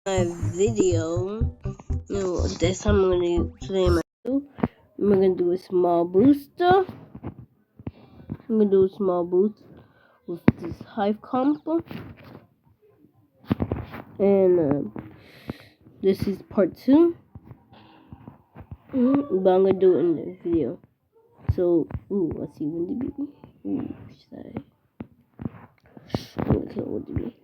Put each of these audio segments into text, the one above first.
My video. This I'm gonna today. I'm gonna do a small booster. I'm gonna do a small boost with this hive combo, and this is part 2. But I'm gonna do it in the video. So, let's see when the baby. Should I'm gonna kill the baby.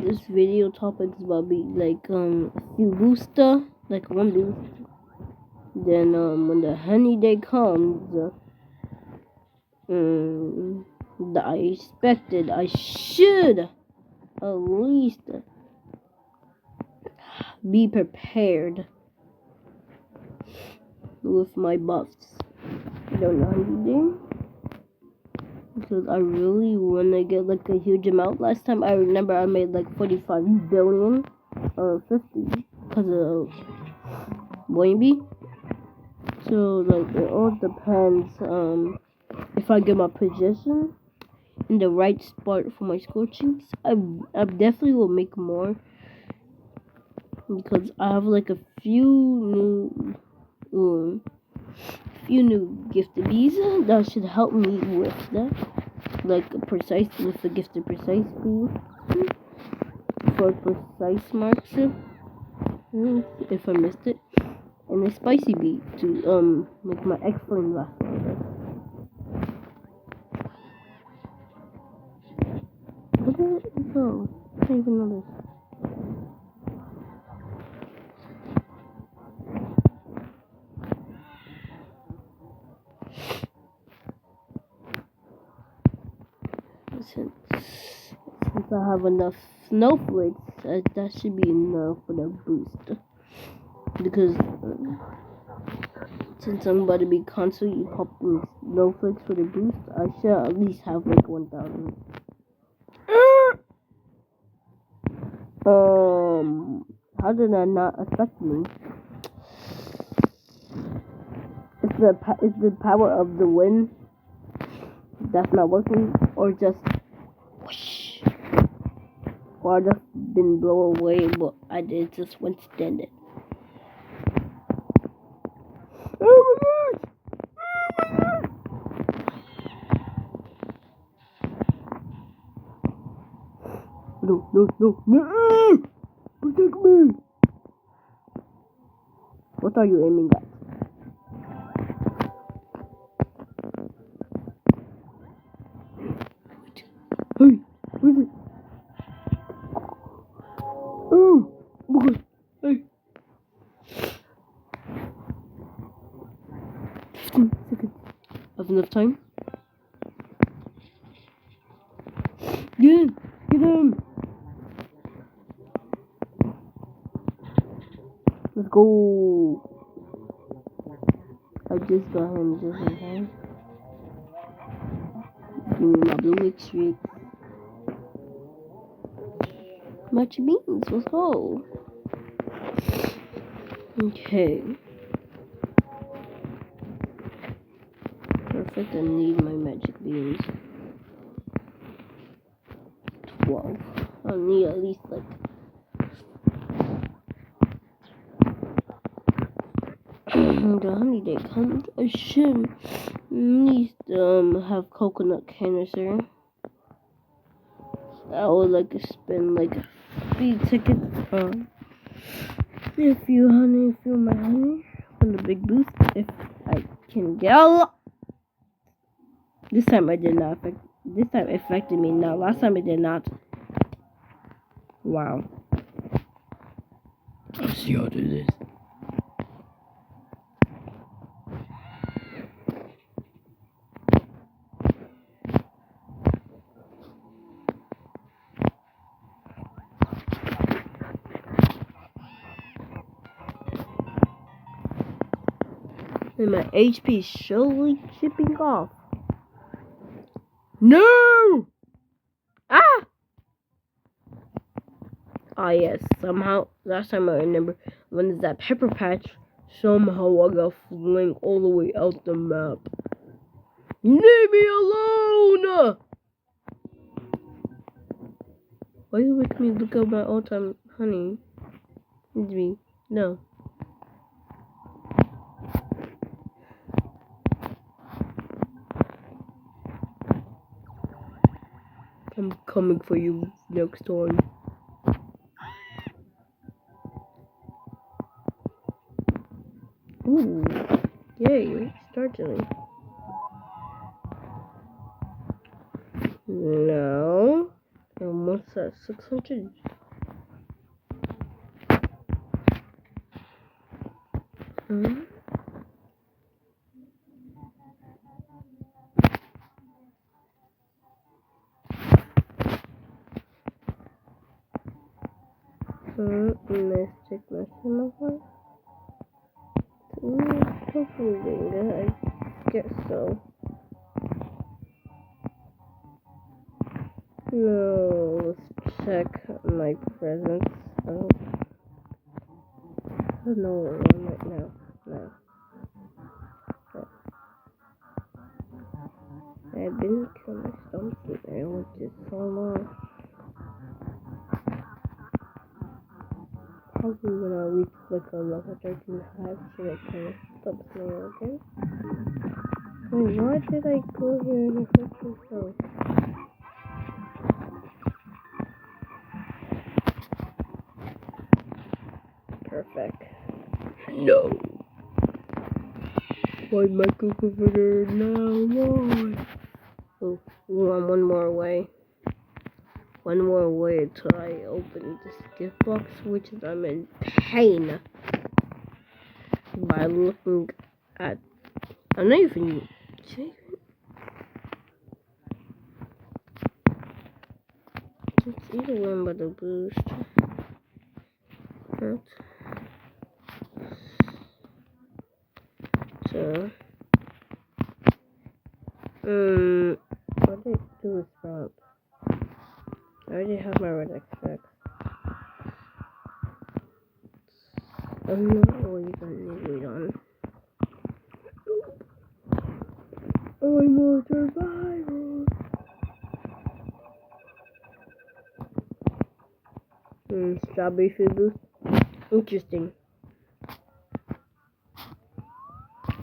This video topic is about be like a few booster, like one boost. Then when the honey day comes, that I expected, I should at least be prepared with my buffs. I don't know honey day because I really want to get like a huge amount. Last time I remember I made like 45 billion or 50 because of Bee. So like it all depends if I get my position in the right spot for my scorchings. I definitely will make more because I have like a few new gifted bees that should help me with that, like with the gifted precise bee for precise marks if I missed it, and a spicy bee to make my X flame last longer. What did it go? I don't even know this. Since I have enough snowflakes, that should be enough for the boost. Because since I'm about to be constantly popping snowflakes for the boost, I should at least have like 1,000. How did that not affect me? It's the power of the wind that's not working, or just whoosh, or I just been blown away, but I did just withstand it. Oh my gosh! No! Protect me! What are you aiming at? Hey, where's it? Oh my god! Hey! 15 seconds. Have enough time? Get him! Get him! Let's go! I just got him just in time. Give me my blue streak. Match beans, let's go! Okay. Perfect, I need my magic beans. 12. I'll need at least like the honey day comes. I should need have coconut canister. I would like to spend like 3 tickets if you my honey for the big boost if I can get a lot. This time I did not this time it affected me. Now last time it did not. Wow. Let's see how to do this. And my HP is slowly chipping off. No! Ah! Ah yes, somehow, last time I remember, when there's that pepper patch, somehow I got flanked all the way out the map. Leave me alone! Why you make me look at my all-time honey? It's me. No. I'm coming for you next time. Ooh. Yay, startling. No. Almost at 600. Let's check my semaphore. Confusing, I guess so. No, let's check my presents. I don't know what one right now. No. I've been killing my stomach there, which is so long. Probably when I reach like a level 13.5, should I kind of stop playing again? Wait, why did I go here in the first place? Perfect. No. Why my cookie over there now? Why? Oh, I'm one more away. One more away until I open this gift box, which is I'm in pain by looking at. I'm not even checking. It's either one by the boost. Right. So, what did I do with Trump? I already have my red X. I'm not always on the wait on. I'm a survivor. Strawberry food boost. Interesting.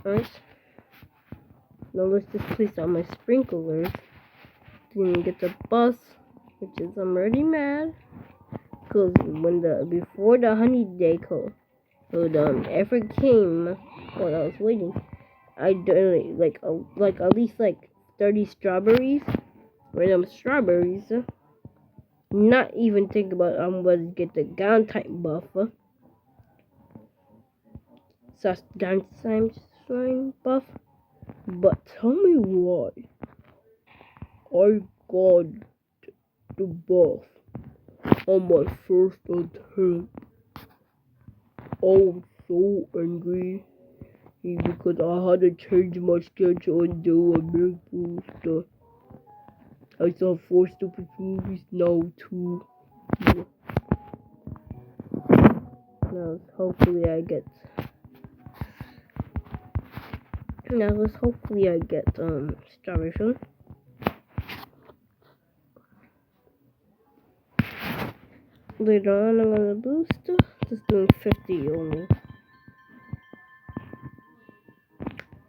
Alright. Now let's just place on my sprinklers. Didn't get the bus, which is I'm already mad. Cause when before the honey day code ever came while I was waiting, I done like at least like 30 strawberries, random strawberries. Not even think about I'm gonna get the gun type buff. Gun slime buff. But tell me why I got the buff on my first attempt. I was so angry because I had to change my schedule and do a big booster. I saw 4 stupid movies, now 2. Yeah. Now hopefully I get strawberry food. Later on I'm gonna boost. Just doing 50 only.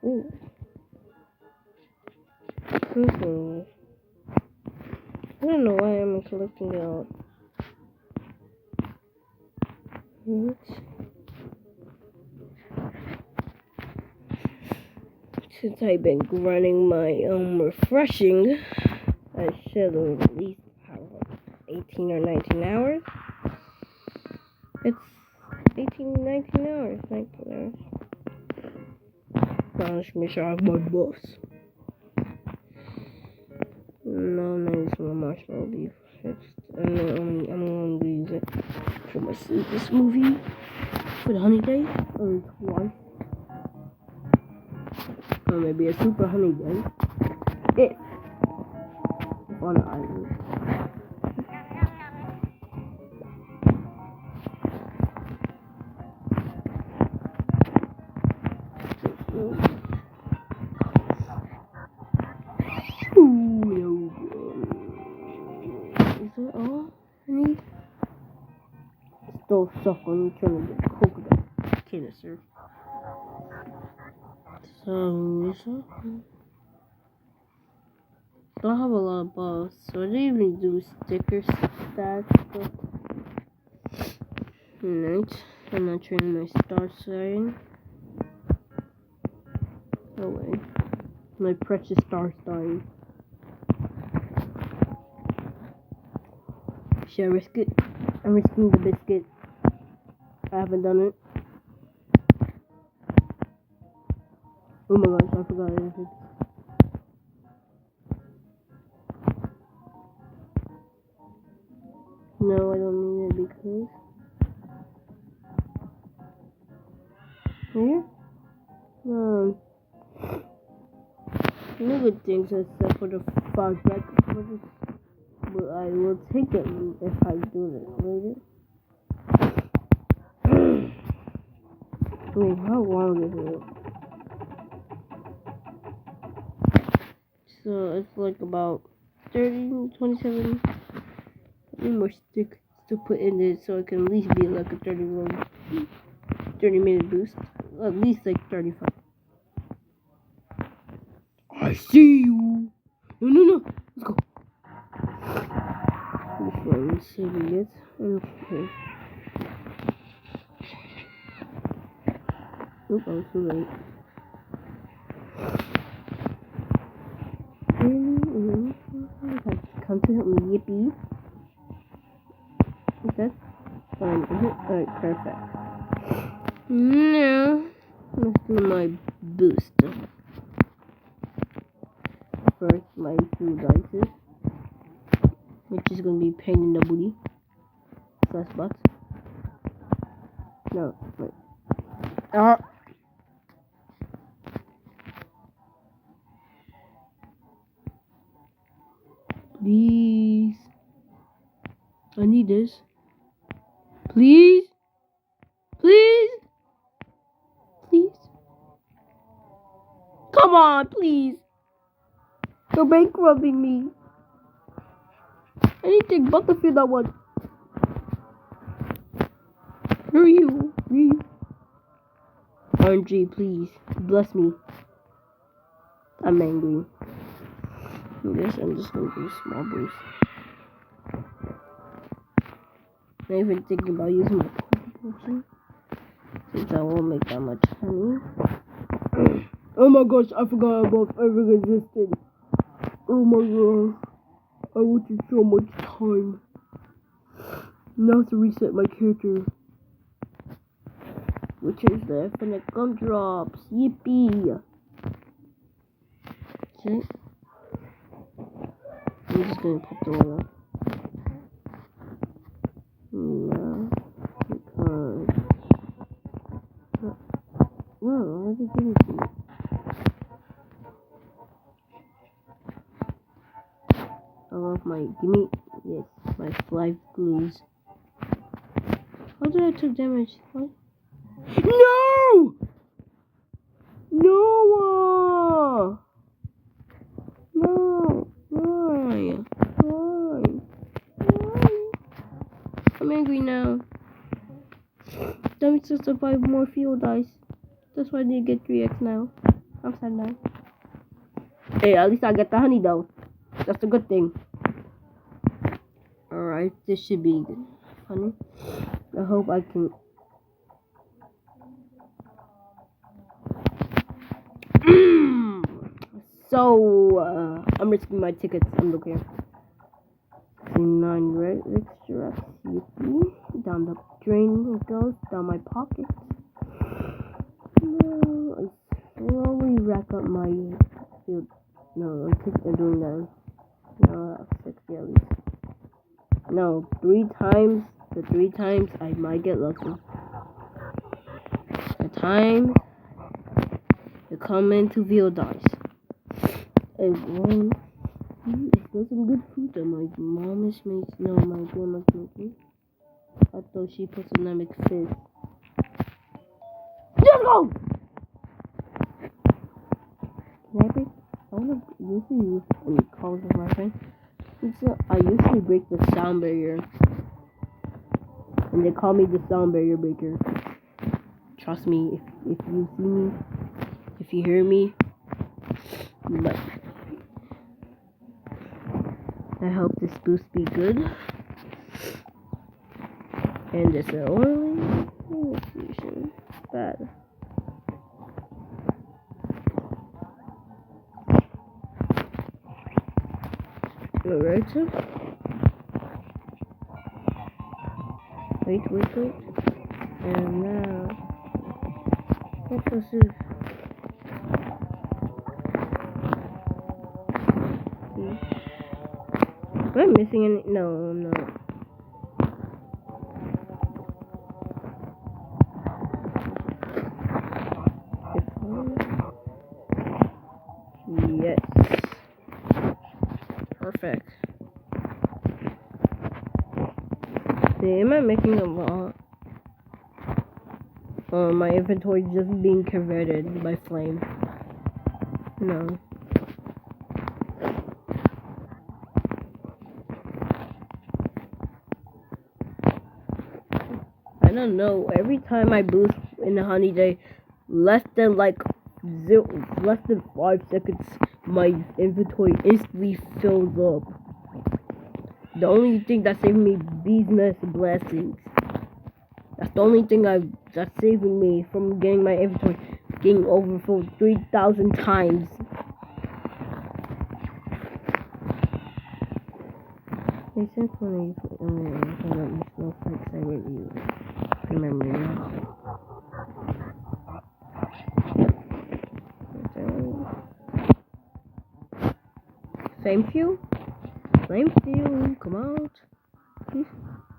Ooh. I don't know why I'm collecting it all. Since I've been grinding my refreshing, I should at least have 18 or 19 hours. It's 19 hours. Now let's make sure I have my buffs. No, I'm not using my marshmallow beef. I'm gonna use it for my this movie for the honey day or one. Or maybe a super honey day. If on the island. still suck on trying to get coconut canister. So, don't have a lot of balls, so I didn't even do sticker stats. Alright, I'm not trying my star sign. Oh wait, my precious star sign. Should I risk it? I'm risking the biscuit. I haven't done it. Oh my gosh, I forgot everything. No, I don't need it because... Here? No. No good things except for the 5 black quarters. But I will take it if I do it later. Wait, how long is it? So it's like about 27. I need more sticks to put in it so it can at least be like a 30-minute boost. At least like 35. I see you. No. Let's go. This one is saving it. Okay. Oop, I was too late. Come to help me, yippee. Is that? Is it? Alright, perfect. Now, let's do my boost. First, my 2 dice, which is going to be pain in the booty. / butt. No, wait. Please. I need this. Please. Come on, please. You're bankrupting me. Anything but to feel that one. Hurry you, please. RNG, please. Bless me. I'm angry. I guess I'm just gonna do small boost. Not even thinking about using my potion, since I won't make that much honey. Oh my gosh, I forgot about ever resisted. Oh my gosh. I wasted so much time. Now to reset my character. Which is the infinite gumdrops. Yippee! Okay. I'm just gonna put the one up. No. Because... No, why did you give it to me? I love my... Gimme... Yes, my life glues. How did I take damage? What? No! No! No! Why? I'm angry now. That means to survive more field dice. That's why I need to get 3x now. I'm sad now. Hey, at least I get the honey though. That's a good thing. Alright, this should be funny. I hope I can... So, I'm risking my tickets. I'm looking. 9 red extra. Yippee. Down the drain it goes. Down my pocket. No, I slowly rack up my field. No, I'm doing that. No, that's 60 at least. No, 3 times. The 3 times I might get lucky. The time to come into field dice. And there's some good food that my mom is making. No, my grandma's making. I thought she put some lemon fish. Let's go! Can I break? I want to usually use any calls with my friend. I usually break the sound barrier. And they call me the sound barrier breaker. Trust me, if you see me, if you hear me, but I hope this boost be good. And it's an only solution. Bad. Alright. Wait. And now, what was this? Am I missing any? No, I'm not. Yes. Perfect. See, am I making a lot? My inventory just being converted by flame. No. I don't know. Every time I boost in the honey day, less than 5 seconds, my inventory instantly fills up. The only thing that's saving me bees nest blessings. That's the only thing that's saving me from getting my inventory getting overfilled 3,000 times. They said when snowflakes I review. Remember now. Flame fuel? Come out.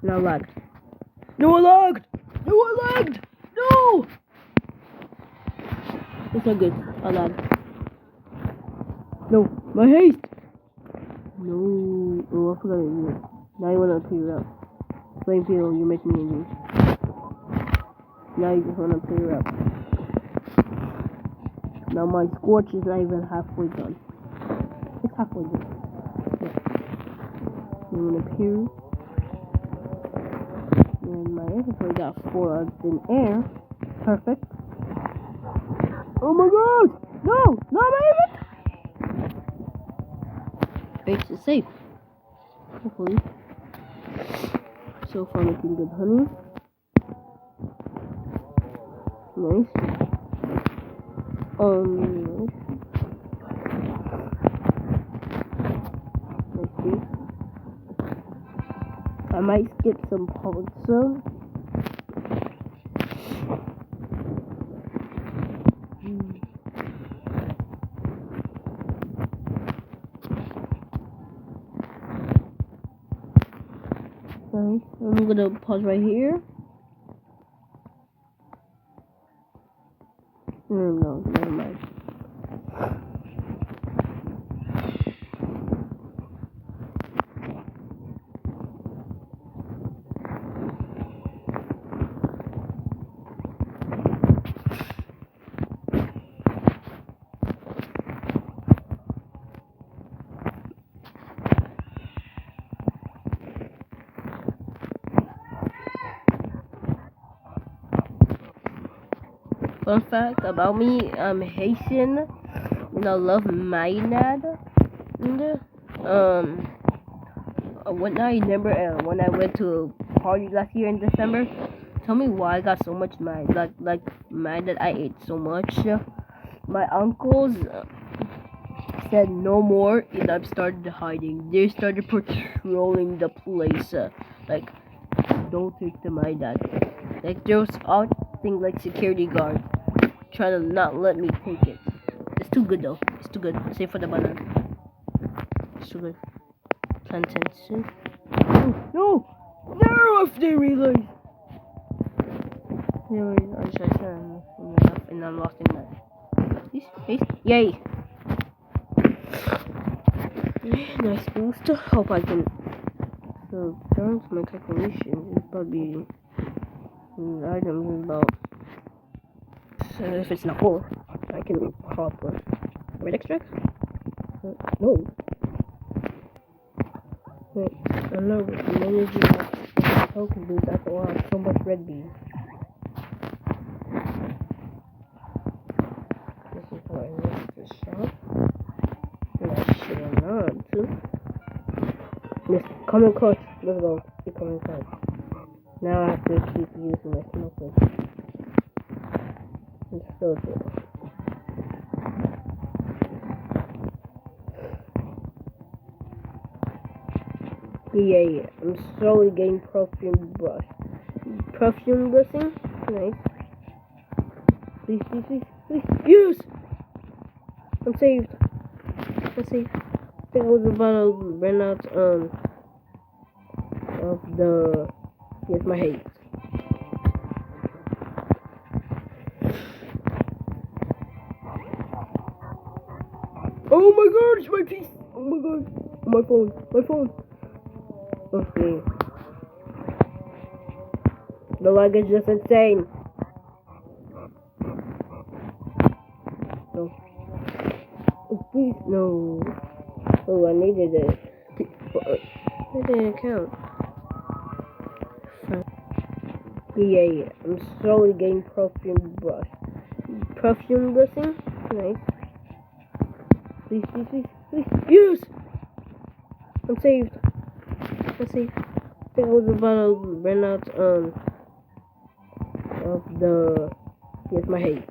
Now lagged. No, I lagged! No! It's not good. I lagged. No, my haste! No. Oh, I forgot it. Now you wanna clear it up. Flame fuel, you make me angry. Now you just wanna clear it up. Now my scorch is not even halfway done. It's halfway done. I'm gonna peer. And my inventory got 4 odds in air. Perfect. Oh my god! No! Not my inventory! Base is safe. Hopefully. So far making good honey. Nice. Let's see. I might skip some parts though. Nice. I'm gonna pause right here. No, never mind. Fun fact about me, I'm Haitian and I love marinade. When I went to a party last year in December, tell me why I got so much mad. Like mad that I ate so much. My uncles said no more, and I started hiding. They started patrolling the place. Like, don't take the marinade. Like there was acting like security guard, trying to not let me take it. It's too good though. It's too good. Save for the banana. It's too good. Plantain. No! If they realize. Anyway, I just and I'm lost in that. Yay! Nice boost. Hope I can. So, according to my calculations, it's probably items is about. So if it's not 4, I can hop a red extract. No. Wait, I know what the energy. token boost after all. I have so much red bean. This is how I missed the shot. And I should have not too. Just coming close. Let's go. Keep coming close. Now I have to keep using my smoke ring. It's so good. Yeah. I'm slowly getting perfume brush. Perfume brushing? Nice. Please. Yes! I'm saved. I think I was about to run out of the my hate. Oh my god, it's my piece! Oh my god. My phone. Okay. The lag is just insane. No. Oh, please, no. Oh, I needed it. That didn't count. Yeah. I'm slowly getting perfume brush. Perfume brushing? Nice. Please. Yes! I'm saved. I think I was about to run out of my hate.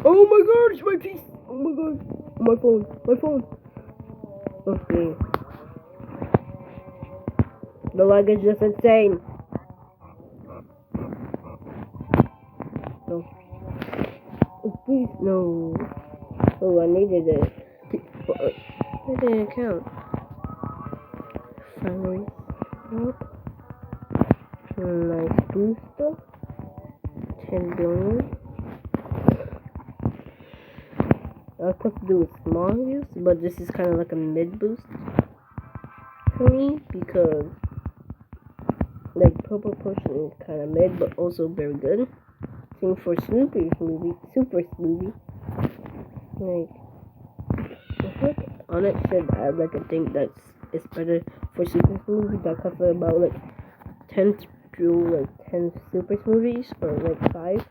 Oh my god, it's my piece! Oh my god. My phone. Okay. The lag is just insane. No. Oh, please, no. Oh, I needed it. That didn't count. Finally. Nope. Nice booster. 10 billion. I was supposed to do a small boost, but this is kind of like a mid boost for me because like purple potion is kind of mid, but also very good. Same for super smoothie. Like I think on it should add like a thing that's it's better for super smoothies that cover about like 10 super smoothies or like 5.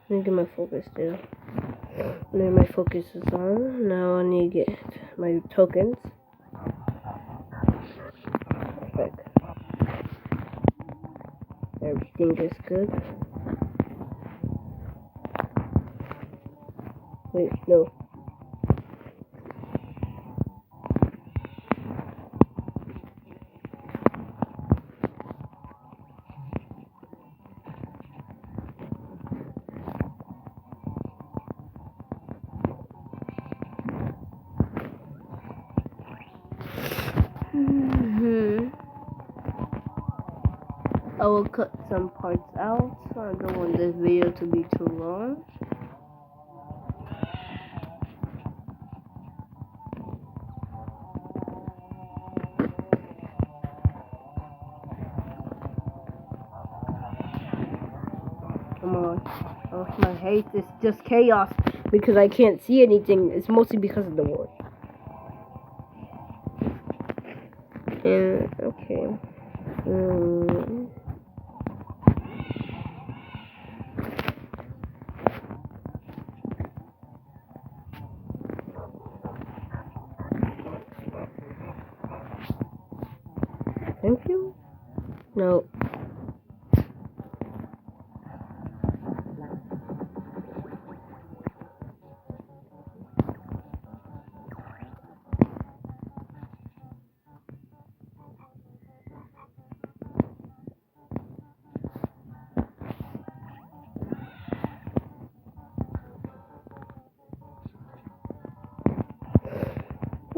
Let me get my focus there. Now my focus is on. Now I need to get my tokens. Perfect. Everything is good. Wait, no. I will cut some parts out, so I don't want this video to be too long. Come on. Oh, my hate is just chaos because I can't see anything. It's mostly because of the war. And, okay. Thank you? No.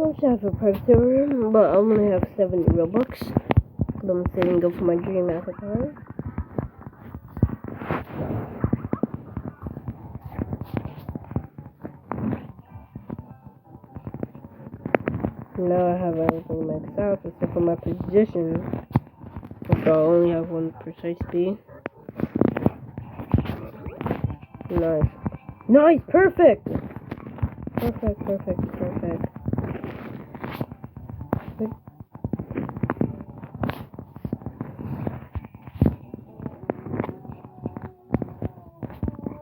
I should have a private server, but I only have 70 Robux. I'm saving up for my dream avatar. Now I have everything maxed out except for my position. So I only have one precise speed. Nice. Nice! Perfect! Perfect.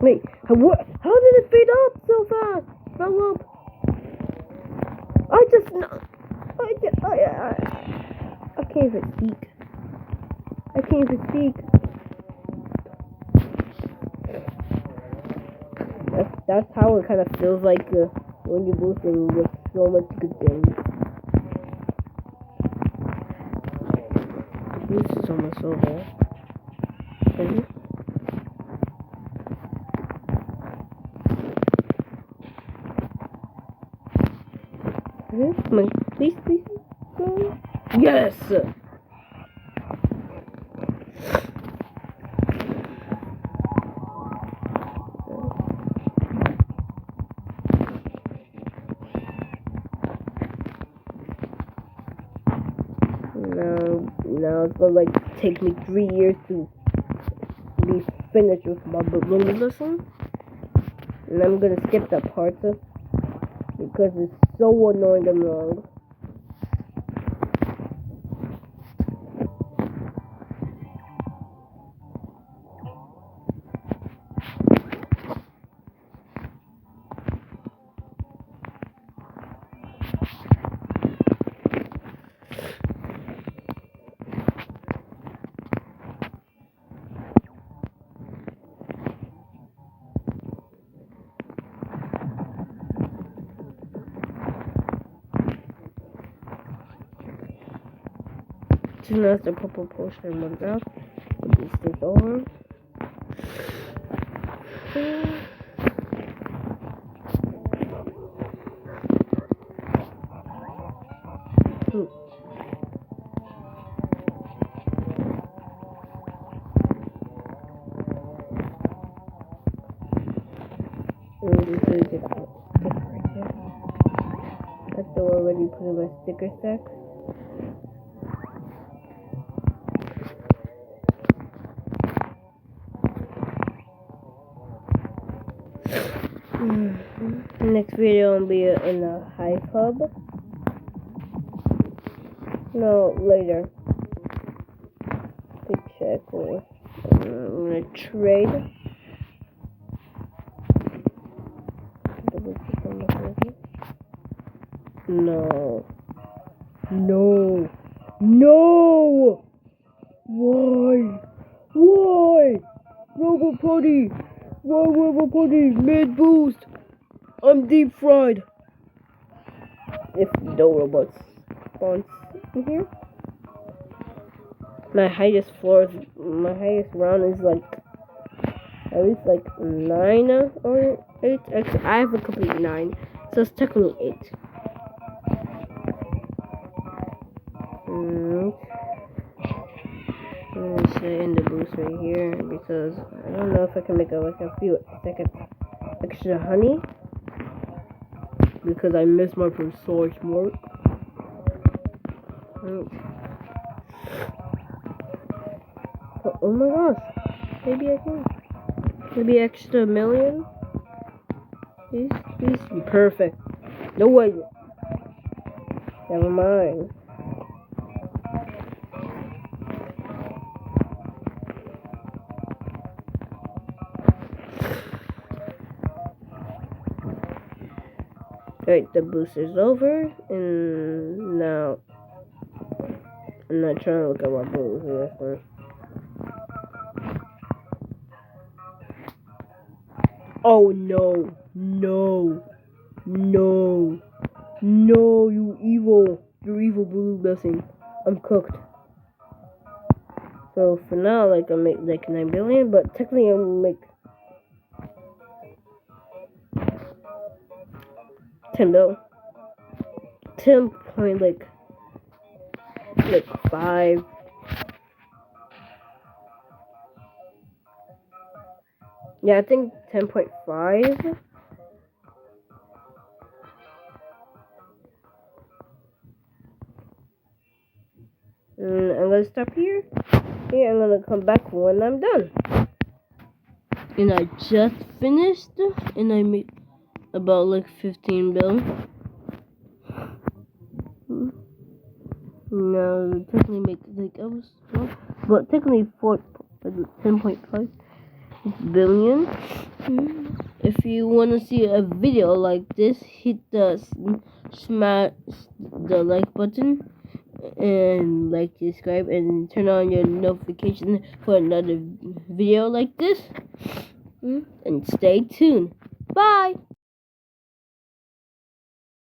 Wait, what? How did it fade up so fast? Fell up. I can't even speak. That's how it kind of feels like when you're boosting with so much good things. This is almost over. Come on, please, go. Yes! Now it's gonna like take me 3 years to be finished with my balloon lesson. And I'm gonna skip that part because it's so annoying and long. As soon as the purple portion runs out, this is over. That's already put in my sticker stack. Next video will be in a high hub. No, later. To check or I'm gonna trade. No. Why? Robo Putty? Mid boost. I'm deep fried. If no robots spawns in here. My highest round is like at least like 9 or 8. Actually, I have a complete 9, so it's technically 8. I'm gonna say in the boost right here because I don't know if I can make like a few seconds extra honey because I missed my precise mark. Oh my gosh, maybe I can. Maybe extra million. Please be perfect. No way. Never mind. Alright, the boost is over, and now I'm not trying to look at my boost here. Oh no, you evil blue blessing. I'm cooked. So for now, like I make like 9 billion, but technically I'm gonna make 10 bill. 10 point like 5. Yeah, I think 10.5. stop here. Yeah, I'm gonna come back when I'm done. And I just finished, and I made about like 15 bill. No, technically make like I was, but technically 10.5 billion. If you want to see a video like this, hit the smash the like button and like, subscribe, and turn on your notification for another video like this. And stay tuned. Bye.